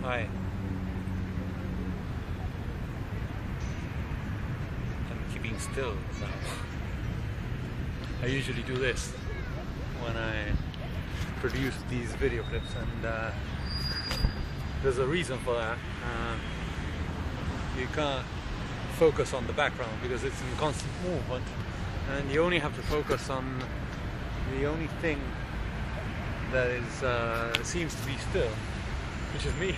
Hi. I'm keeping still now. I usually do this when I produce these video clips, and there's a reason for that. You can't focus on the background because it's in constant movement, and you only have to focus on the only thing that is seems to be still, which is me.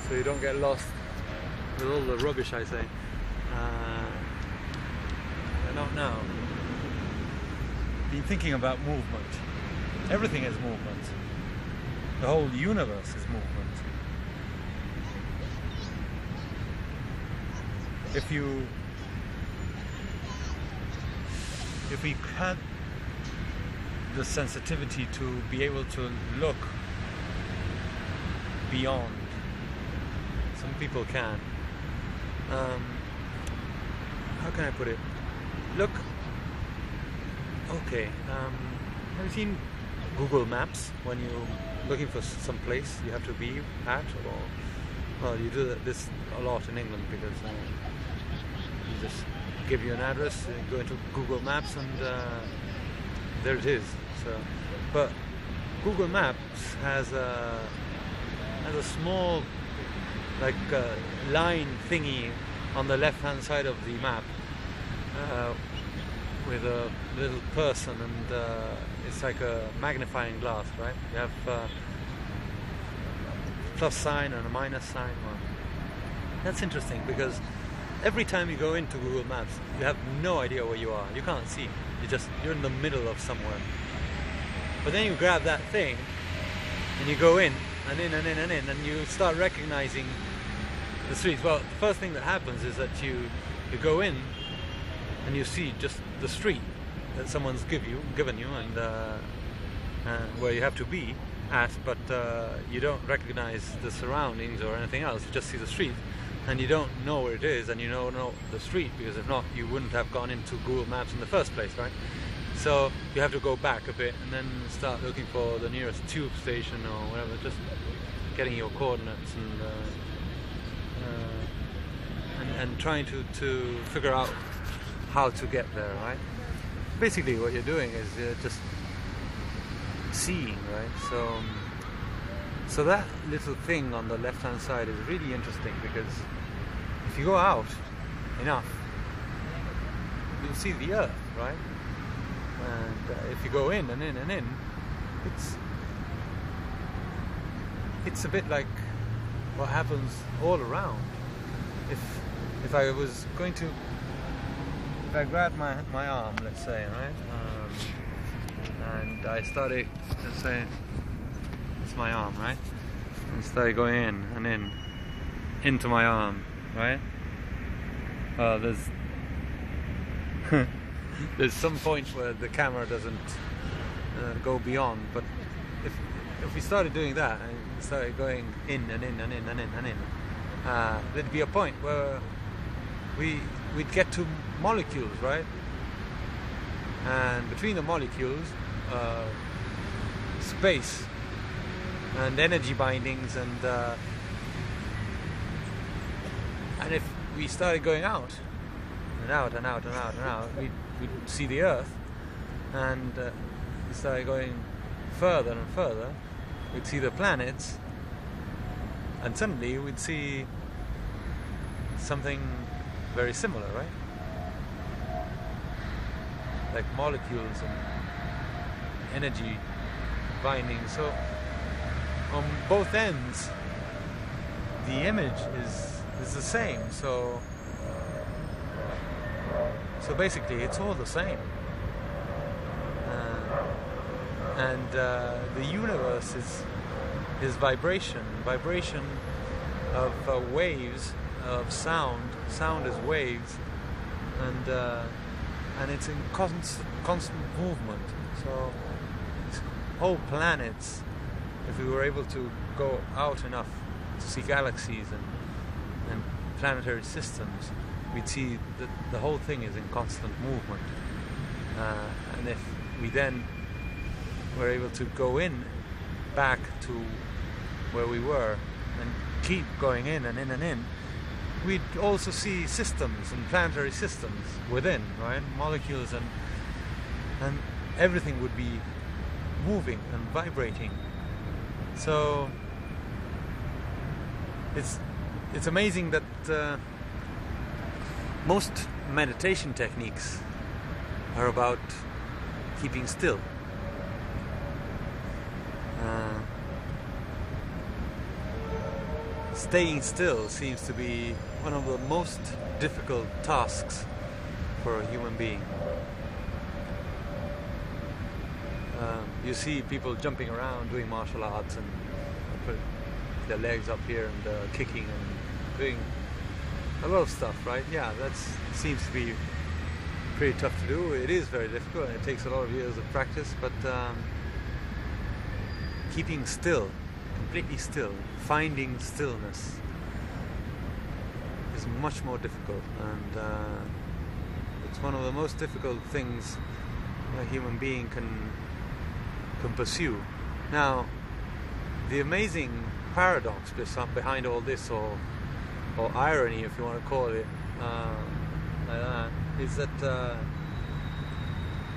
So you don't get lost with all the rubbish I say. Not now. Been thinking about movement. Everything is movement. The whole universe is movement. If we had the sensitivity to be able to look beyond, some people can. How can I put it? Look. Okay. Have you seen Google Maps when you're looking for some place you have to be at? Or, well, you do this a lot in England because you just give you an address, go into Google Maps, and there it is. So, but Google Maps has a small line thingy on the left-hand side of the map with a little person, and it's like a magnifying glass, right? You have plus sign and a minus sign. Well, that's interesting because every time you go into Google Maps, you have no idea where you are. You can't see. You're in the middle of somewhere. But then you grab that thing and you go in and in and in and in, and you start recognizing the streets. Well, the first thing that happens is that you go in and you see just the street that someone's given you, and where you have to be at, but you don't recognize the surroundings or anything else. You just see the street, and you don't know where it is, and you don't know the street, because if not, you wouldn't have gone into Google Maps in the first place, right? So you have to go back a bit and then start looking for the nearest tube station or whatever, just getting your coordinates and trying to figure out how to get there, right? Basically what you're doing is you're just seeing, right? So that little thing on the left hand side is really interesting, because if you go out enough, you'll see the earth, right? And if you go in and in and in, it's a bit like what happens all around. If I was going to, if I grabbed my arm, let's say, right, and I started, let's say, it's my arm, right, and started going in and in into my arm, right. There's some point where the camera doesn't go beyond, but if we started doing that and started going in and in and in and in and in, there'd be a point where we'd get to molecules, right? And between the molecules, space and energy bindings, and if we started going out and out and out and out and out, we'd see the Earth, and we started going further and further, we'd see the planets, and suddenly we'd see something very similar, right? Like molecules and energy binding. So on both ends, the image is the same. So basically, it's all the same. And the universe is vibration of waves of sound. Sound is waves, and it's in constant movement. So whole planets, if we were able to go out enough to see galaxies and planetary systems, we'd see that the whole thing is in constant movement. And if we then were able to go in back to where we were and keep going in and in and in, we'd also see systems and planetary systems within, right? Molecules and everything would be moving and vibrating. So it's amazing that most meditation techniques are about keeping still. Staying still seems to be one of the most difficult tasks for a human being. You see people jumping around doing martial arts and put their legs up here and kicking and doing a lot of stuff, right? Yeah, that seems to be pretty tough to do. It is very difficult and it takes a lot of years of practice, but keeping still, completely still, finding stillness is much more difficult, and it's one of the most difficult things a human being can pursue. Now, the amazing paradox behind all this, or irony, if you want to call it like that, is that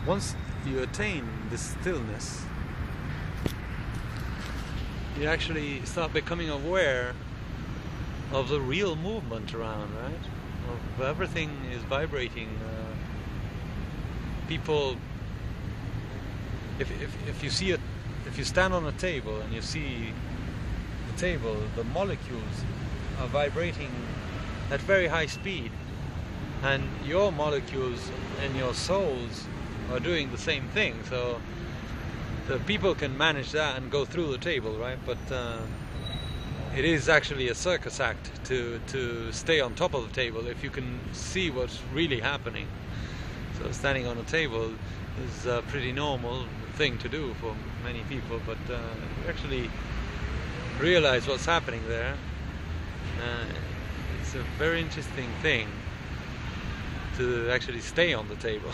once you attain this stillness, you actually start becoming aware of the real movement around, right? Of everything is vibrating. People, if you stand on a table and you see the table, the molecules are vibrating at very high speed, and your molecules and your souls are doing the same thing. So people can manage that and go through the table, right? But it is actually a circus act to stay on top of the table if you can see what's really happening. So standing on a table is a pretty normal thing to do for many people, but you actually realize what's happening there. It's a very interesting thing to actually stay on the table.